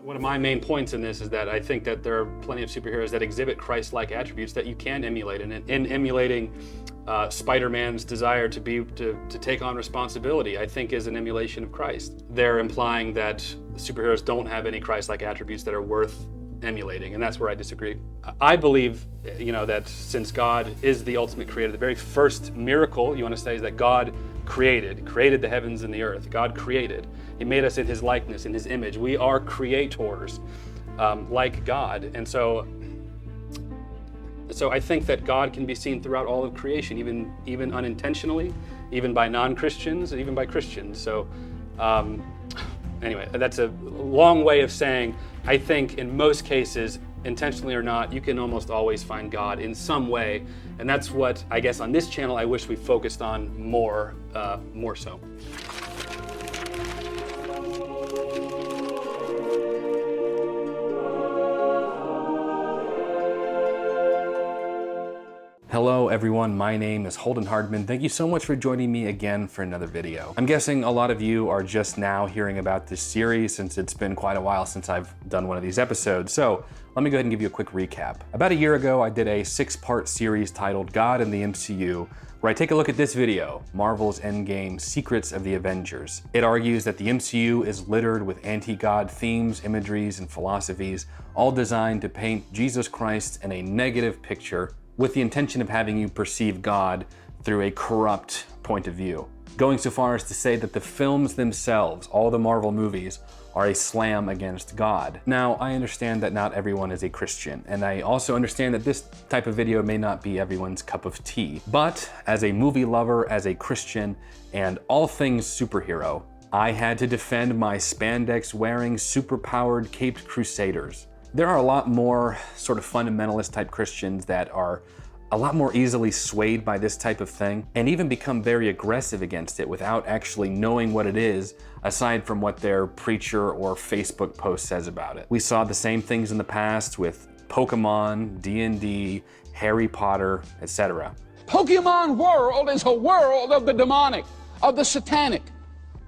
One of my main points in this is that I think that there are plenty of superheroes that exhibit Christ-like attributes that you can emulate. And in emulating Spider-Man's desire to take on responsibility, I think is an emulation of Christ. They're implying that superheroes don't have any Christ-like attributes that are worth emulating, and that's where I disagree. I believe, that since God is the ultimate creator, the very first miracle you want to say is that God created the heavens and the earth. God created. He made us in his likeness, in his image. We are creators, like God. And so I think that God can be seen throughout all of creation, even unintentionally, even by non-Christians, and even by Christians. So anyway, that's a long way of saying, I think in most cases, intentionally or not, you can almost always find God in some way. And that's what, I guess, on this channel, I wish we focused on more so. Hello everyone, my name is Holden Hardman. Thank you so much for joining me again for another video. I'm guessing a lot of you are just now hearing about this series since it's been quite a while since I've done one of these episodes. So let me go ahead and give you a quick recap. About a year ago, I did a 6-part series titled God and the MCU, where I take a look at this video, Marvel's Endgame, Secrets of the Avengers. It argues that the MCU is littered with anti-God themes, imageries, and philosophies, all designed to paint Jesus Christ in a negative picture with the intention of having you perceive God through a corrupt point of view. Going so far as to say that the films themselves, all the Marvel movies, are a slam against God. Now, I understand that not everyone is a Christian, and I also understand that this type of video may not be everyone's cup of tea. But as a movie lover, as a Christian, and all things superhero, I had to defend my spandex-wearing, super-powered caped crusaders. There are a lot more sort of fundamentalist type Christians that are a lot more easily swayed by this type of thing and even become very aggressive against it without actually knowing what it is, aside from what their preacher or Facebook post says about it. We saw the same things in the past with Pokemon, D&D, Harry Potter, etc. Pokemon world is a world of the demonic, of the satanic.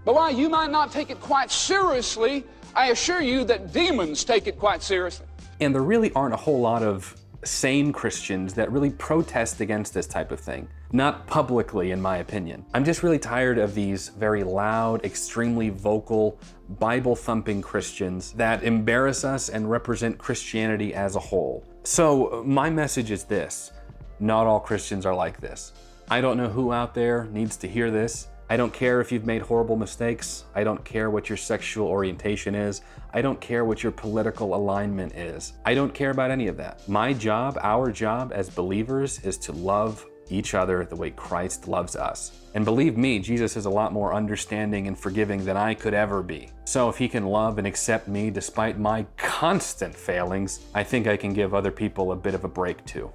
But while you might not take it quite seriously, I assure you that demons take it quite seriously. And there really aren't a whole lot of sane Christians that really protest against this type of thing. Not publicly, in my opinion. I'm just really tired of these very loud, extremely vocal, Bible-thumping Christians that embarrass us and represent Christianity as a whole. So my message is this: not all Christians are like this. I don't know who out there needs to hear this. I don't care if you've made horrible mistakes. I don't care what your sexual orientation is. I don't care what your political alignment is. I don't care about any of that. My job, our job as believers, is to love each other the way Christ loves us. And believe me, Jesus is a lot more understanding and forgiving than I could ever be. So if he can love and accept me despite my constant failings, I think I can give other people a bit of a break too.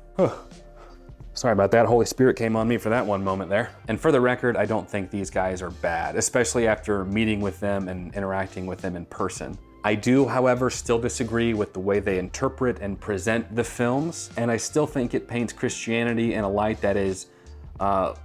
Sorry about that, Holy Spirit came on me for that one moment there. And for the record, I don't think these guys are bad, especially after meeting with them and interacting with them in person. I do, however, still disagree with the way they interpret and present the films, and I still think it paints Christianity in a light that is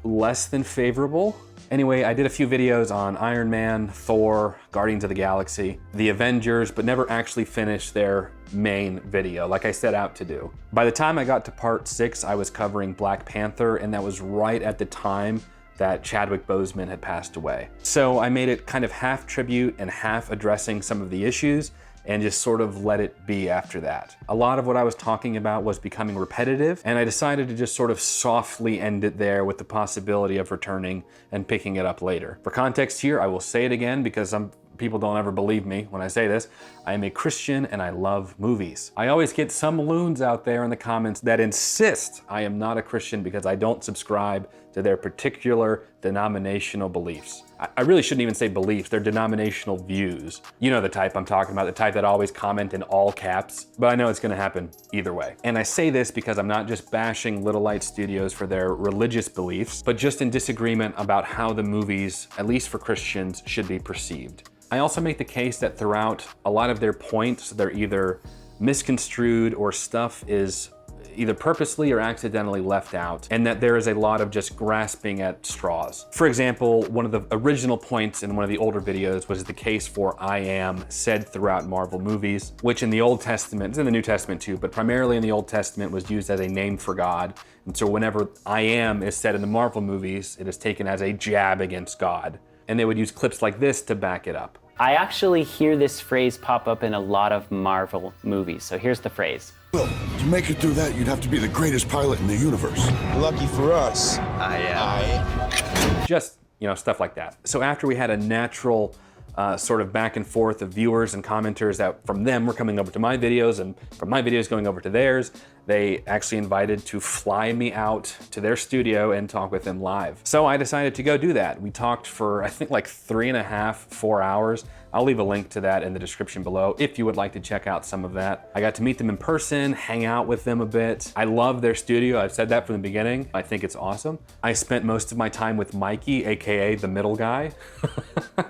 less than favorable. Anyway, I did a few videos on Iron Man, Thor, Guardians of the Galaxy, the Avengers, but never actually finished their main video like I set out to do. By the time I got to part 6, I was covering Black Panther, and that was right at the time that Chadwick Boseman had passed away. So I made it kind of half tribute and half addressing some of the issues, and just sort of let it be after that. A lot of what I was talking about was becoming repetitive, and I decided to just sort of softly end it there with the possibility of returning and picking it up later. For context here, I will say it again because some people don't ever believe me when I say this. I am a Christian and I love movies. I always get some loons out there in the comments that insist I am not a Christian because I don't subscribe to their particular denominational beliefs. I really shouldn't even say beliefs, they're denominational views. You know the type I'm talking about, the type that always comment in all caps, but I know it's gonna happen either way. And I say this because I'm not just bashing Little Light Studios for their religious beliefs, but just in disagreement about how the movies, at least for Christians, should be perceived. I also make the case that throughout a lot of their points, they're either misconstrued or stuff is either purposely or accidentally left out, and that there is a lot of just grasping at straws. For example, one of the original points in one of the older videos was the case for I am said throughout Marvel movies, which in the Old Testament, it's in the New Testament too, but primarily in the Old Testament was used as a name for God. And so whenever I am is said in the Marvel movies, it is taken as a jab against God. And they would use clips like this to back it up. I actually hear this phrase pop up in a lot of Marvel movies. So here's the phrase. Well, to make it through that, you'd have to be the greatest pilot in the universe. Lucky for us. Just, stuff like that. So after we had a natural sort of back and forth of viewers and commenters that from them were coming over to my videos and from my videos going over to theirs, they actually invited to fly me out to their studio and talk with them live. So I decided to go do that. We talked for, I think, like 3.5, 4 hours. I'll leave a link to that in the description below if you would like to check out some of that. I got to meet them in person, hang out with them a bit. I love their studio. I've said that from the beginning. I think it's awesome. I spent most of my time with Mikey, AKA the middle guy.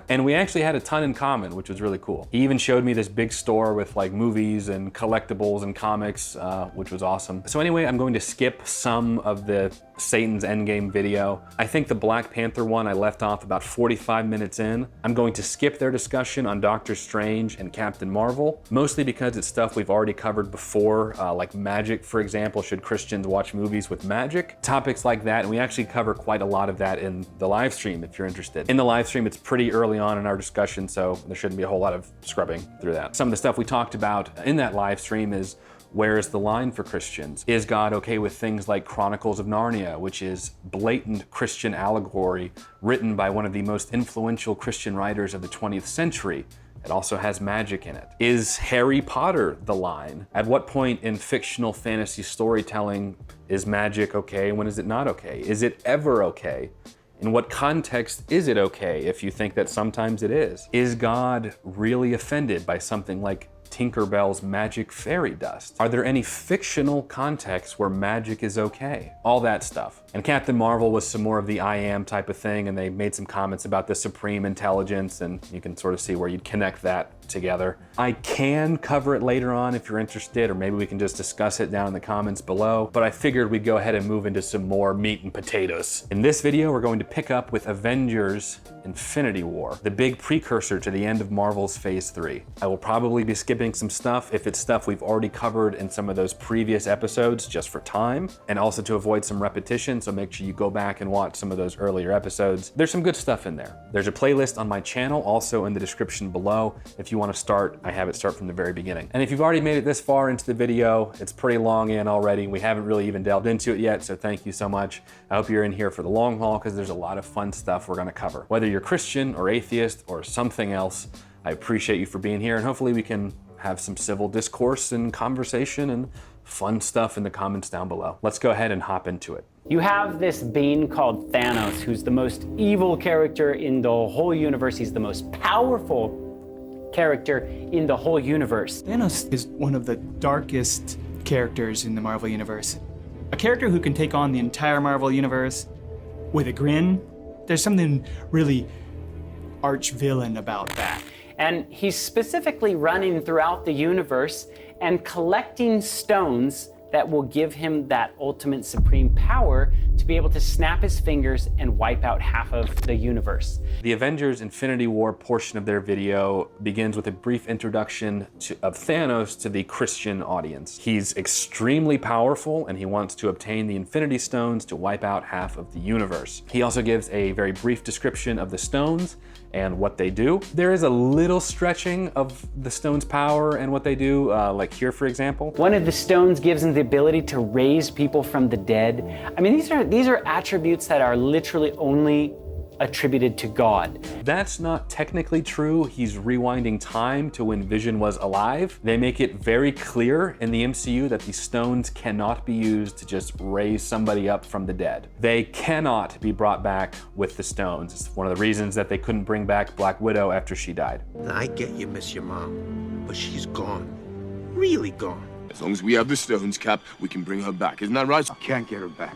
And we actually had a ton in common, which was really cool. He even showed me this big store with like movies and collectibles and comics, which was awesome. So anyway, I'm going to skip some of the Satan's Endgame video. I think the Black Panther one I left off about 45 minutes in. I'm going to skip their discussion on Doctor Strange and Captain Marvel, mostly because it's stuff we've already covered before, like magic, for example. Should Christians watch movies with magic? Topics like that, and we actually cover quite a lot of that in the live stream if you're interested. In the live stream, it's pretty early on in our discussion, so there shouldn't be a whole lot of scrubbing through that. Some of the stuff we talked about in that live stream is where is the line for Christians? Is God okay with things like Chronicles of Narnia, which is blatant Christian allegory written by one of the most influential Christian writers of the 20th century? It also has magic in it. Is Harry Potter the line? At what point in fictional fantasy storytelling is magic okay? When is it not okay? Is it ever okay? In what context is it okay if you think that sometimes it is? Is God really offended by something like Tinkerbell's magic fairy dust? Are there any fictional contexts where magic is okay? All that stuff. And Captain Marvel was some more of the I am type of thing, and they made some comments about the supreme intelligence, and you can sort of see where you'd connect that together. I can cover it later on if you're interested, or maybe we can just discuss it down in the comments below, but I figured we'd go ahead and move into some more meat and potatoes. In this video, we're going to pick up with Avengers Infinity War, the big precursor to the end of Marvel's Phase 3. I will probably be skipping some stuff if it's stuff we've already covered in some of those previous episodes just for time, and also to avoid some repetition, so make sure you go back and watch some of those earlier episodes. There's some good stuff in there. There's a playlist on my channel also in the description below. If you want to start, I have it start from the very beginning. And if you've already made it this far into the video, it's pretty long in already. We haven't really even delved into it yet, so thank you so much. I hope you're in here for the long haul because there's a lot of fun stuff we're going to cover. Whether you're Christian or atheist or something else, I appreciate you for being here, and hopefully we can have some civil discourse and conversation and fun stuff in the comments down below. Let's go ahead and hop into it. You have this being called Thanos, who's the most evil character in the whole universe. He's the most powerful character in the whole universe. Thanos is one of the darkest characters in the Marvel Universe. A character who can take on the entire Marvel Universe with a grin. There's something really arch-villain about that. And he's specifically running throughout the universe and collecting stones that will give him that ultimate supreme power to be able to snap his fingers and wipe out half of the universe. The Avengers Infinity War portion of their video begins with a brief introduction of Thanos to the Christian audience. He's extremely powerful and he wants to obtain the Infinity Stones to wipe out half of the universe. He also gives a very brief description of the stones and what they do. There is a little stretching of the stone's power and what they do, like here, for example. One of the stones gives him the ability to raise people from the dead. I mean, these are attributes that are literally only attributed to God. That's not technically true. He's rewinding time to when Vision was alive. They make it very clear in the MCU that these stones cannot be used to just raise somebody up from the dead. They cannot be brought back with the stones. It's one of the reasons that they couldn't bring back Black Widow after she died. I get you miss your mom, but she's gone. Really gone. As long as we have the stones, Cap, we can bring her back. Isn't that right? Can't get her back.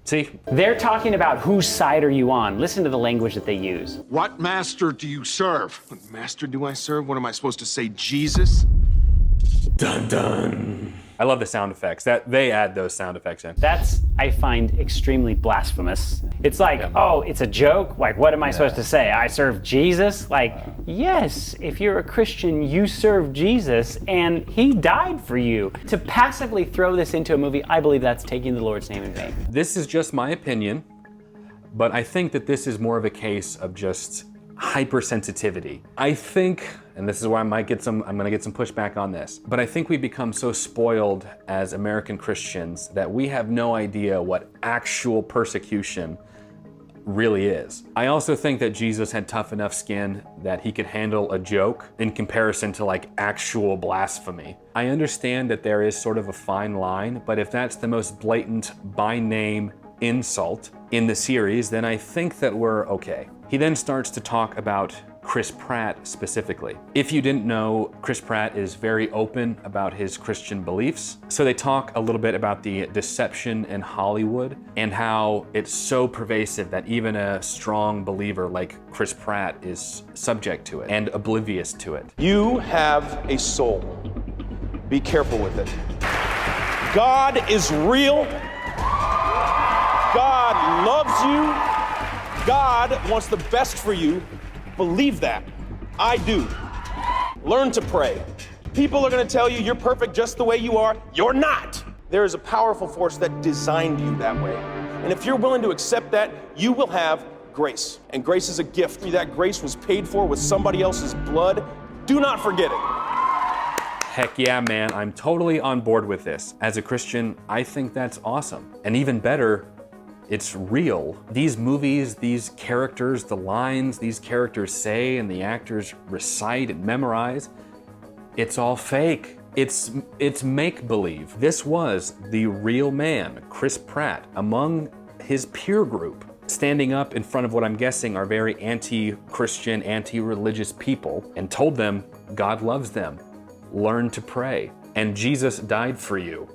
See? They're talking about whose side are you on. Listen to the language that they use. What master do you serve? What master do I serve? What am I supposed to say, Jesus? Dun dun. I love the sound effects. That they add those sound effects in. That's, I find, extremely blasphemous. It's like, oh, it's a joke? Like, what am I supposed to say? I serve Jesus? Like, yes, if you're a Christian, you serve Jesus, and he died for you. To passively throw this into a movie, I believe that's taking the Lord's name in vain. This is just my opinion, but I think that this is more of a case of just hypersensitivity. I think, and this is where I'm gonna get some pushback on this, but I think we become so spoiled as American Christians that we have no idea what actual persecution really is. I also think that Jesus had tough enough skin that he could handle a joke in comparison to like actual blasphemy. I understand that there is sort of a fine line, but if that's the most blatant by name insult in the series, then I think that we're okay. He then starts to talk about Chris Pratt specifically. If you didn't know, Chris Pratt is very open about his Christian beliefs. So they talk a little bit about the deception in Hollywood and how it's so pervasive that even a strong believer like Chris Pratt is subject to it and oblivious to it. You have a soul. Be careful with it. God is real. God loves you. God wants the best for you. Believe that. I do. Learn to pray. People are going to tell you you're perfect just the way you are. You're not. There is a powerful force that designed you that way. And if you're willing to accept that, you will have grace. And grace is a gift. That grace was paid for with somebody else's blood. Do not forget it. Heck yeah, man. I'm totally on board with this. As a Christian, I think that's awesome. And even better, it's real. These movies, these characters, the lines these characters say and the actors recite and memorize, it's all fake. It's make-believe. This was the real man, Chris Pratt, among his peer group, standing up in front of what I'm guessing are very anti-Christian, anti-religious people, and told them God loves them. Learn to pray. And Jesus died for you.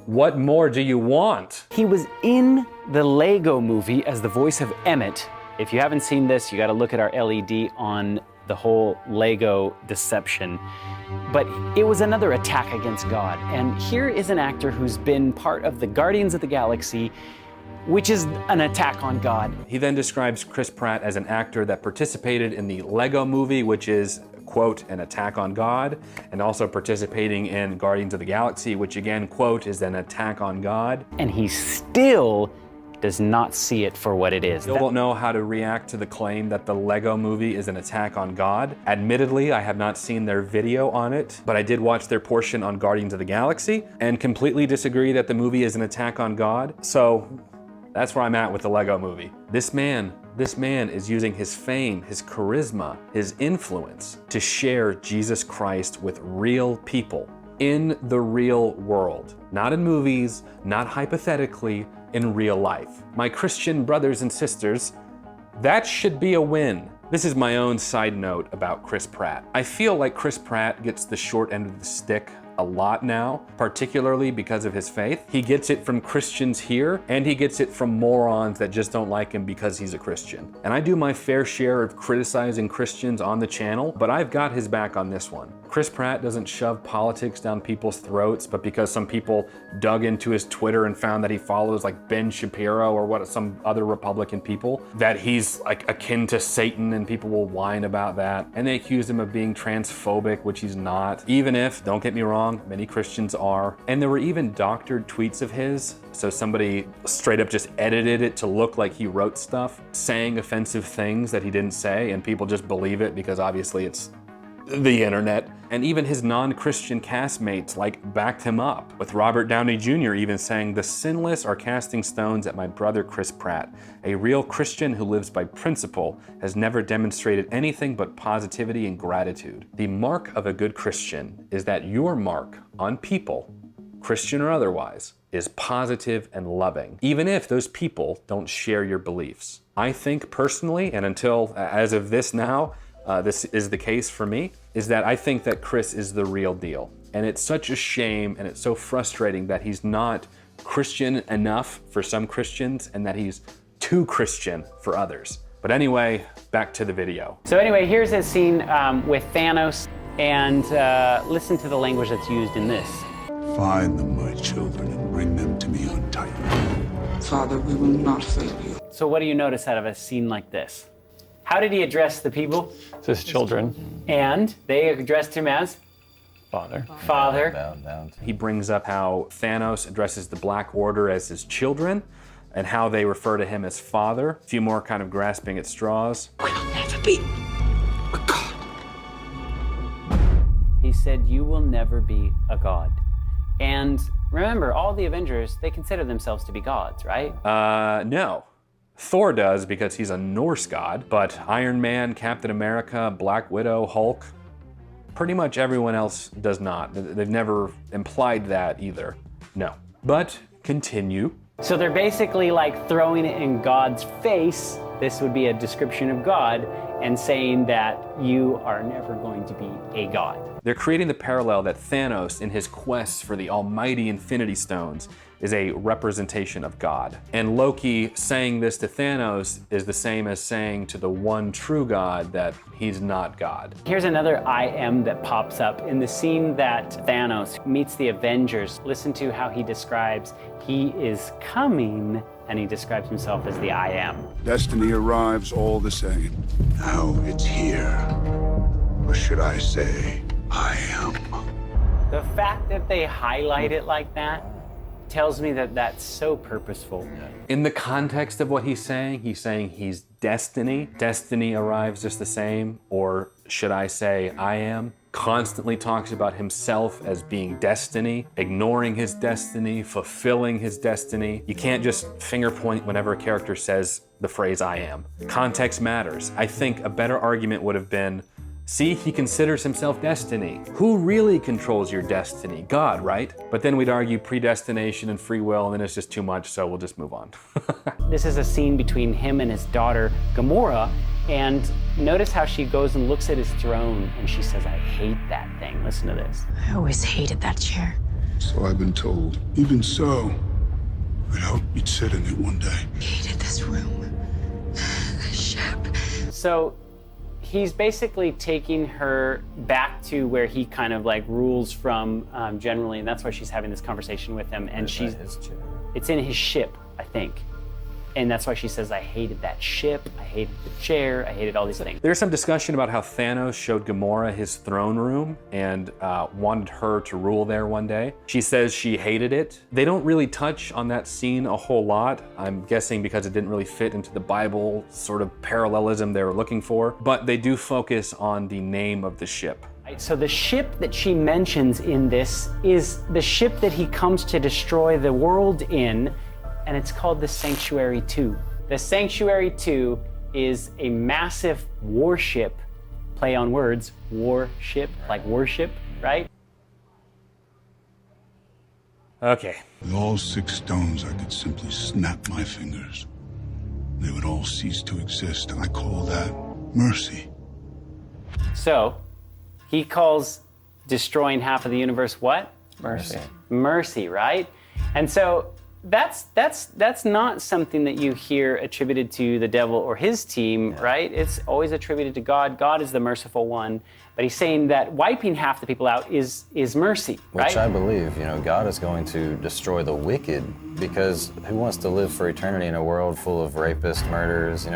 What more do you want? He was in the Lego movie as the voice of Emmett. If you haven't seen this, you gotta look at our LED on the whole Lego deception. But it was another attack against God. And here is an actor who's been part of the Guardians of the Galaxy, which is an attack on God. He then describes Chris Pratt as an actor that participated in the Lego movie, which is, quote, an attack on God, and also participating in Guardians of the Galaxy, which again, quote, is an attack on God. And he still does not see it for what it is. Still don't know how to react to the claim that the Lego movie is an attack on God. Admittedly, I have not seen their video on it, but I did watch their portion on Guardians of the Galaxy and completely disagree that the movie is an attack on God. So that's where I'm at with the Lego movie. This man is using his fame, his charisma, his influence to share Jesus Christ with real people in the real world. Not in movies, not hypothetically, in real life. My Christian brothers and sisters, that should be a win. This is my own side note about Chris Pratt. I feel like Chris Pratt gets the short end of the stick a lot now, particularly because of his faith. He gets it from Christians here, and he gets it from morons that just don't like him because he's a Christian. And I do my fair share of criticizing Christians on the channel, but I've got his back on this one. Chris Pratt doesn't shove politics down people's throats, but because some people dug into his Twitter and found that he follows like Ben Shapiro or some other Republican people, that he's like akin to Satan, and people will whine about that. And they accuse him of being transphobic, which he's not. Even if, don't get me wrong, many Christians are. And there were even doctored tweets of his. So somebody straight up just edited it to look like he wrote stuff, saying offensive things that he didn't say, and people just believe it because obviously it's the internet. And even his non-Christian castmates backed him up, with Robert Downey Jr. even saying, "The sinless are casting stones at my brother Chris Pratt. A real Christian who lives by principle has never demonstrated anything but positivity and gratitude. The mark of a good Christian is that your mark on people, Christian or otherwise, is positive and loving, even if those people don't share your beliefs." I think personally, and until as of this now, this is the case for me, is that I think that Chris is the real deal. And it's such a shame and it's so frustrating that he's not Christian enough for some Christians and that he's too Christian for others. But anyway, back to the video. So anyway, here's a scene with Thanos, and listen to the language that's used in this. Find them, my children, and bring them to me on Titan. Father, we will not fail you. So what do you notice out of a scene like this? How did he address the people? To his children. And they addressed him as? Father. Father. He brings up how Thanos addresses the Black Order as his children and how they refer to him as father. A few more kind of grasping at straws. We'll never be a god. He said, you will never be a god. And remember, all the Avengers, they consider themselves to be gods, right? No. Thor does because he's a Norse god, but Iron Man, Captain America, Black Widow, Hulk, pretty much everyone else does not. They've never implied that either. No. But continue. So they're basically like throwing it in God's face. This would be a description of God, and saying that you are never going to be a god. They're creating the parallel that Thanos, in his quest for the almighty Infinity Stones, is a representation of God. And Loki saying this to Thanos is the same as saying to the one true God that he's not God. Here's another I am that pops up in the scene that Thanos meets the Avengers. Listen to how he describes he is coming, and he describes himself as the I am. Destiny arrives all the same. Now it's here. Or should I say, I am. The fact that they highlight it like that tells me that that's so purposeful. In the context of what he's saying he's destiny. Destiny arrives just the same, or should I say, I am. Constantly talks about himself as being destiny, ignoring his destiny, fulfilling his destiny. You can't just finger point whenever a character says the phrase I am. Context matters. I think a better argument would have been, see, he considers himself destiny. Who really controls your destiny? God, right? But then we'd argue predestination and free will, and then it's just too much, so we'll just move on. This is a scene between him and his daughter, Gamora, and notice how she goes and looks at his throne, and she says, I hate that thing. Listen to this. I always hated that chair. So I've been told. Even so, I'd hope you'd sit in it one day. I hated this room. The ship. So he's basically taking her back to where he kind of like rules from generally, and that's why she's having this conversation with him. And it's in his ship, I think. And that's why she says, I hated that ship, I hated the chair, I hated all these things. There's some discussion about how Thanos showed Gamora his throne room and wanted her to rule there one day. She says she hated it. They don't really touch on that scene a whole lot. I'm guessing because it didn't really fit into the Bible sort of parallelism they were looking for, but they do focus on the name of the ship. So the ship that she mentions in this is the ship that he comes to destroy the world in, and it's called the Sanctuary 2. The Sanctuary 2 is a massive warship, play on words, warship, like worship, right? Okay. With all 6 stones, I could simply snap my fingers. They would all cease to exist, and I call that mercy. So, he calls destroying half of the universe what? Mercy. Mercy, right? And so, that's not something that you hear attributed to the devil or his team, right? It's always attributed to God. God is the merciful one, but he's saying that wiping half the people out is mercy, right? Which I believe, God is going to destroy the wicked, because who wants to live for eternity in a world full of rapists, murderers,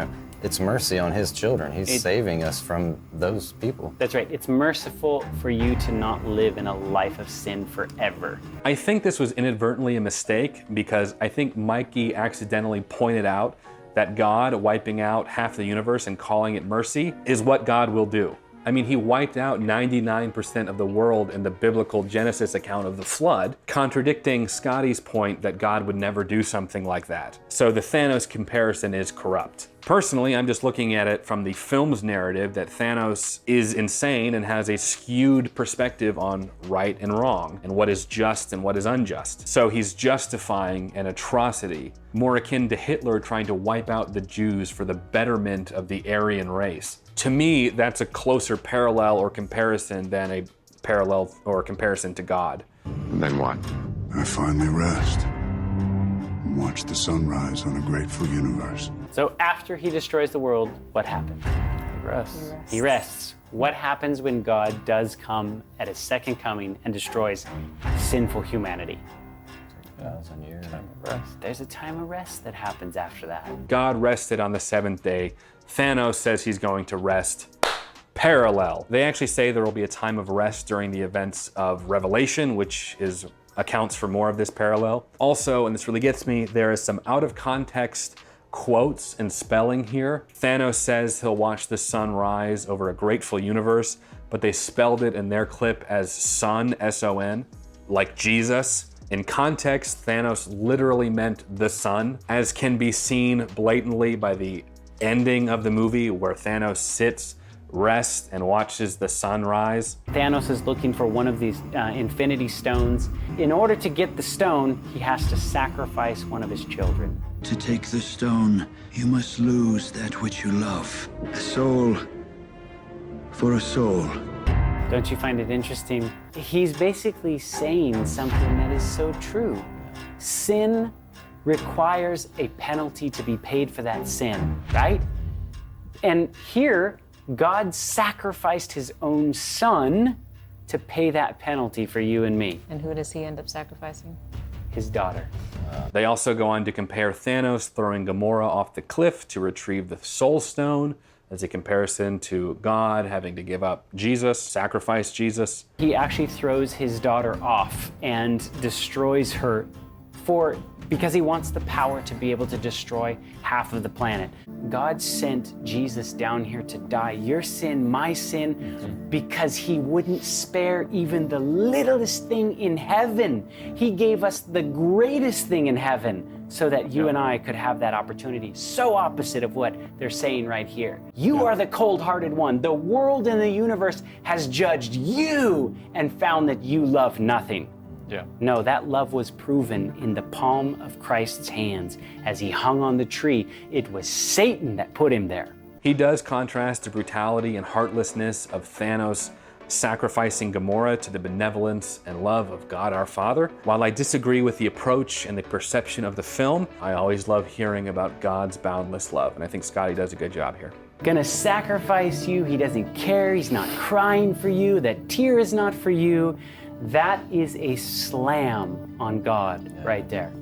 It's mercy on his children. He's saving us from those people. That's right. It's merciful for you to not live in a life of sin forever. I think this was inadvertently a mistake because I think Mikey accidentally pointed out that God wiping out half the universe and calling it mercy is what God will do. I mean, he wiped out 99% of the world in the biblical Genesis account of the flood, contradicting Scotty's point that God would never do something like that. So the Thanos comparison is corrupt. Personally, I'm just looking at it from the film's narrative that Thanos is insane and has a skewed perspective on right and wrong, and what is just and what is unjust. So he's justifying an atrocity, more akin to Hitler trying to wipe out the Jews for the betterment of the Aryan race. To me, that's a closer parallel or comparison than a parallel or comparison to God. And then what? I finally rest and watch the sunrise on a grateful universe. So after he destroys the world, what happens? He rests. He rests. What happens when God does come at his second coming and destroys sinful humanity. 1,000 years. There's a time of rest that happens after that. God rested on the seventh day. Thanos says he's going to rest. Parallel. They actually say there will be a time of rest during the events of Revelation, which accounts for more of this parallel. Also, and this really gets me, there is some out of context quotes and spelling here. Thanos says he'll watch the sun rise over a grateful universe, but they spelled it in their clip as son, S-O-N, like Jesus. In context, Thanos literally meant the sun, as can be seen blatantly by the ending of the movie where Thanos sits, rests, and watches the sun rise. Thanos is looking for one of these infinity stones. In order to get the stone, he has to sacrifice one of his children. To take the stone, you must lose that which you love. A soul for a soul. Don't you find it interesting? He's basically saying something that is so true. Sin requires a penalty to be paid for that sin, right? And here, God sacrificed his own son to pay that penalty for you and me. And who does he end up sacrificing? His daughter. They also go on to compare Thanos throwing Gamora off the cliff to retrieve the Soul Stone as a comparison to God having to give up Jesus, sacrifice Jesus. He actually throws his daughter off and destroys her because he wants the power to be able to destroy half of the planet. God sent Jesus down here to die, your sin, my sin, because he wouldn't spare even the littlest thing in heaven. He gave us the greatest thing in heaven so that you and I could have that opportunity. So opposite of what they're saying right here. You are the cold-hearted one. The world and the universe has judged you and found that you love nothing. Yeah. No, that love was proven in the palm of Christ's hands as he hung on the tree. It was Satan that put him there. He does contrast the brutality and heartlessness of Thanos sacrificing Gamora to the benevolence and love of God our Father. While I disagree with the approach and the perception of the film, I always love hearing about God's boundless love, and I think Scotty does a good job here. Gonna sacrifice you, he doesn't care, he's not crying for you, that tear is not for you. That is a slam on God right there.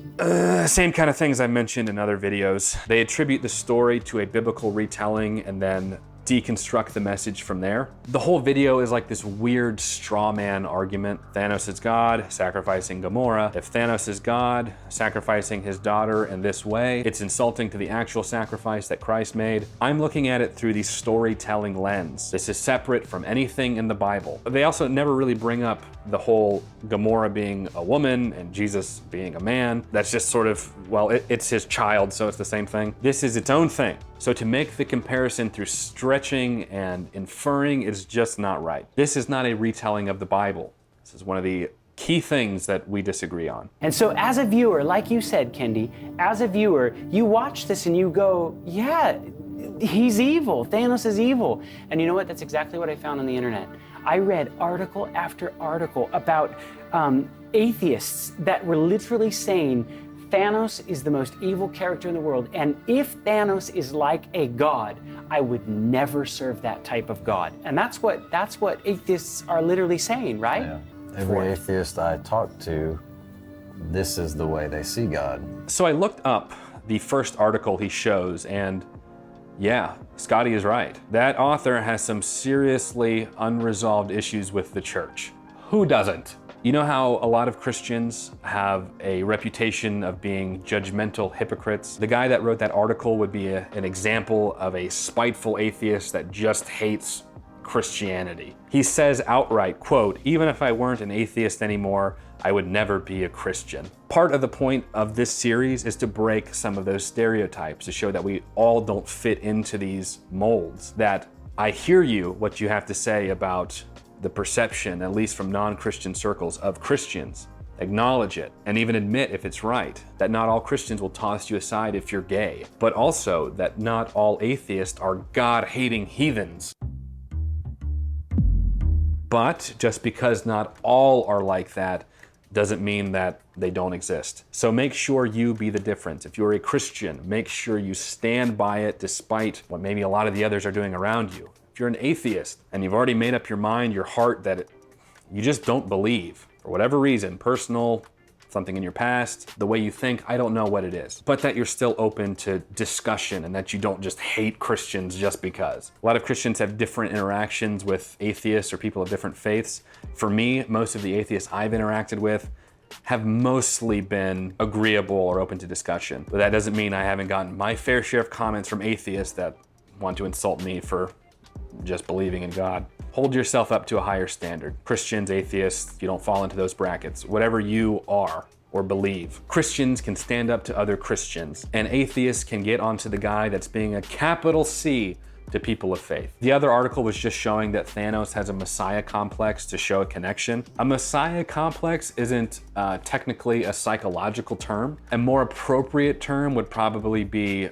Same kind of things I mentioned in other videos. They attribute the story to a biblical retelling and then deconstruct the message from there. The whole video is like this weird straw man argument. Thanos is God, sacrificing Gamora. If Thanos is God, sacrificing his daughter in this way, it's insulting to the actual sacrifice that Christ made. I'm looking at it through the storytelling lens. This is separate from anything in the Bible. They also never really bring up the whole Gamora being a woman and Jesus being a man. That's just sort of, well, it's his child, so it's the same thing. This is its own thing. So to make the comparison through stretching and inferring is just not right. This is not a retelling of the Bible. This is one of the key things that we disagree on. And so as a viewer, like you said, Kendi, as a viewer, you watch this and you go, yeah, he's evil. Thanos is evil. And you know what? That's exactly what I found on the internet. I read article after article about atheists that were literally saying Thanos is the most evil character in the world, and if Thanos is like a god, I would never serve that type of god. And that's what atheists are literally saying, right? Yeah. Every atheist I talk to, this is the way they see God. So I looked up the first article he shows, and yeah, Scotty is right. That author has some seriously unresolved issues with the church. Who doesn't? You know how a lot of Christians have a reputation of being judgmental hypocrites? The guy that wrote that article would be an example of a spiteful atheist that just hates Christianity. He says outright, quote, "Even if I weren't an atheist anymore, I would never be a Christian." Part of the point of this series is to break some of those stereotypes, to show that we all don't fit into these molds. That I hear you, what you have to say about the perception, at least from non-Christian circles, of Christians. Acknowledge it, and even admit if it's right, that not all Christians will toss you aside if you're gay, but also that not all atheists are God-hating heathens. But just because not all are like that doesn't mean that they don't exist. So make sure you be the difference. If you're a Christian, make sure you stand by it despite what maybe a lot of the others are doing around you. If you're an atheist and you've already made up your mind, your heart, that you just don't believe, for whatever reason, personal, something in your past, the way you think, I don't know what it is, but that you're still open to discussion and that you don't just hate Christians just because. A lot of Christians have different interactions with atheists or people of different faiths. For me, most of the atheists I've interacted with have mostly been agreeable or open to discussion. But that doesn't mean I haven't gotten my fair share of comments from atheists that want to insult me for just believing in God. Hold yourself up to a higher standard. Christians, atheists, you don't fall into those brackets. Whatever you are or believe. Christians can stand up to other Christians, and atheists can get onto the guy that's being a capital C to people of faith. The other article was just showing that Thanos has a Messiah complex to show a connection. A Messiah complex isn't technically a psychological term. A more appropriate term would probably be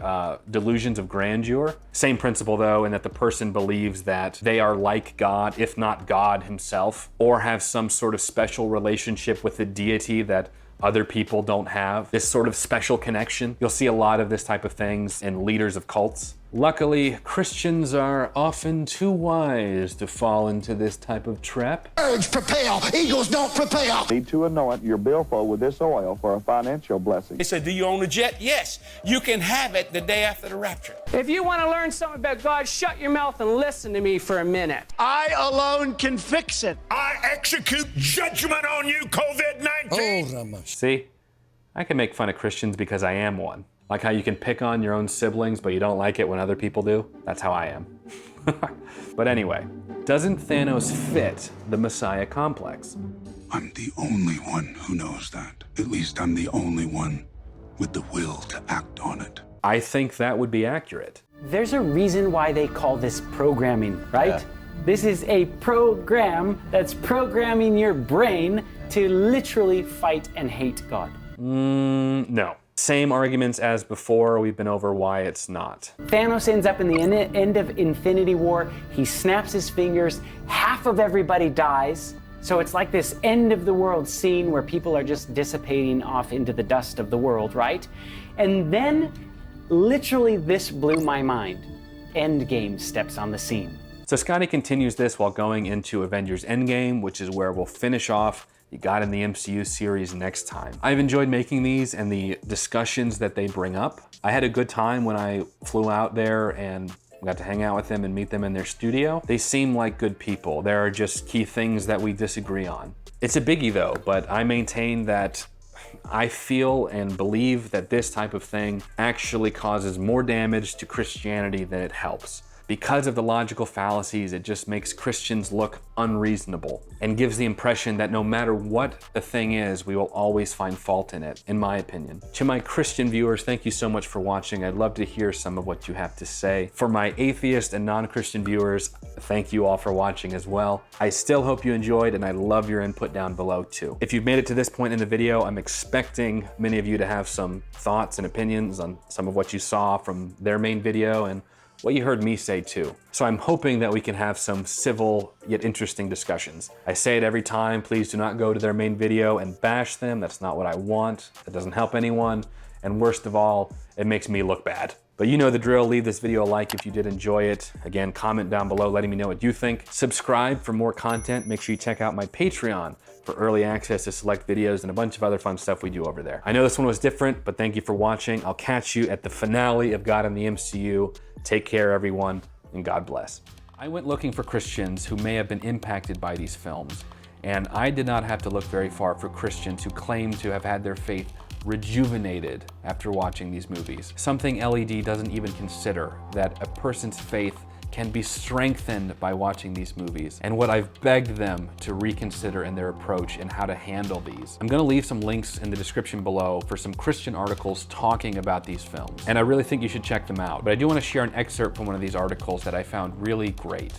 delusions of grandeur. Same principle though, in that the person believes that they are like God, if not God himself, or have some sort of special relationship with the deity that other people don't have, this sort of special connection. You'll see a lot of this type of things in leaders of cults. Luckily, Christians are often too wise to fall into this type of trap. Birds propel, eagles don't propel. Need to anoint your billfold with this oil for a financial blessing. They said, do you own a jet? Yes. You can have it the day after the rapture. If you want to learn something about God, shut your mouth and listen to me for a minute. I alone can fix it. I execute judgment on you, COVID-19. See, I can make fun of Christians because I am one. Like how you can pick on your own siblings, but you don't like it when other people do? That's how I am. But anyway, doesn't Thanos fit the Messiah complex? I'm the only one who knows that. At least I'm the only one with the will to act on it. I think that would be accurate. There's a reason why they call this programming, right? Yeah. This is a program that's programming your brain to literally fight and hate God. No. Same arguments as before. We've been over why it's not. Thanos ends up in the end of Infinity War. He snaps his fingers. Half of everybody dies. So it's like this end of the world scene where people are just dissipating off into the dust of the world, right? And then, literally, this blew my mind. Endgame steps on the scene. So Scotty continues this while going into Avengers Endgame, which is where we'll finish off the God in the MCU series next time. I've enjoyed making these and the discussions that they bring up. I had a good time when I flew out there and got to hang out with them and meet them in their studio. They seem like good people. There are just key things that we disagree on. It's a biggie though, but I maintain that I feel and believe that this type of thing actually causes more damage to Christianity than it helps. Because of the logical fallacies, it just makes Christians look unreasonable and gives the impression that no matter what the thing is, we will always find fault in it, in my opinion. To my Christian viewers, thank you so much for watching. I'd love to hear some of what you have to say. For my atheist and non-Christian viewers, thank you all for watching as well. I still hope you enjoyed, and I love your input down below too. If you've made it to this point in the video, I'm expecting many of you to have some thoughts and opinions on some of what you saw from their main video and what you heard me say too. So I'm hoping that we can have some civil yet interesting discussions. I say it every time, please do not go to their main video and bash them. That's not what I want. That doesn't help anyone. And worst of all, it makes me look bad. But you know the drill, leave this video a like if you did enjoy it. Again, comment down below letting me know what you think. Subscribe for more content. Make sure you check out my Patreon for early access to select videos and a bunch of other fun stuff we do over there. I know this one was different, but thank you for watching. I'll catch you at the finale of God in the MCU. Take care, everyone, and God bless. I went looking for Christians who may have been impacted by these films, and I did not have to look very far for Christians who claim to have had their faith rejuvenated after watching these movies. Something LED doesn't even consider, that a person's faith can be strengthened by watching these movies, and what I've begged them to reconsider in their approach and how to handle these. I'm gonna leave some links in the description below for some Christian articles talking about these films, and I really think you should check them out. But I do wanna share an excerpt from one of these articles that I found really great.